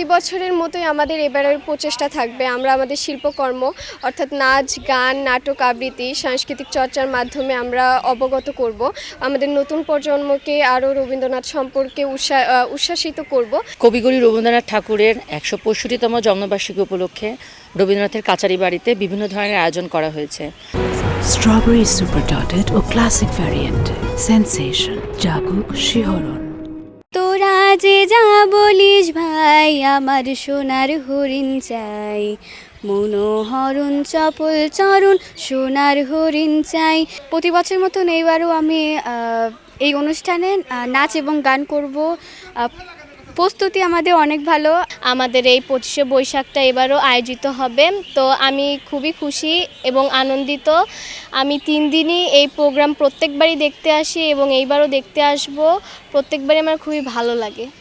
প্রতি বছরের মতোই আমাদের এবারের প্রচেষ্টা থাকবে। আমরা আমাদের শিল্পকর্ম অর্থাৎ নাচ, গান, নাটক, আবৃত্তি, সাংস্কৃতিক চর্চার মাধ্যমে আমরা অবগত করব। আমাদের নতুন প্রজন্মকে আরও রবীন্দ্রনাথ সম্পর্কে উচ্ছ্বাসিত করব। কবিগুরু রবীন্দ্রনাথ ঠাকুরের ১৬৫তম জন্মবার্ষিকী উপলক্ষে রবীন্দ্রনাথের কাচারি বাড়িতে বিভিন্ন ধরনের আয়োজন করা হয়েছে। স্ট্রবেরি সুপার ডটেড ও ক্লাসিক ভ্যারিয়েন্ট সেন্সেশন জাগুক শিহরণ। তোরা যে যা বলিস ভাই, আমার সোনার হরিণ চাই, মনোহরণ চপল চরণ সোনার হরিণ চাই। প্রতি বছরের মতন এইবারও আমি এই অনুষ্ঠানে নাচ এবং গান করব। প্রস্তুতি আমাদের অনেক ভালো। আমাদের এই ২৫শে বৈশাখটা এবারও আয়োজিত হবে, তো আমি খুবই খুশি এবং আনন্দিত। আমি ৩ দিনই এই প্রোগ্রাম প্রত্যেকবারই দেখতে আসি এবং এইবারও দেখতে আসব। প্রত্যেকবারই আমার খুবই ভালো লাগে।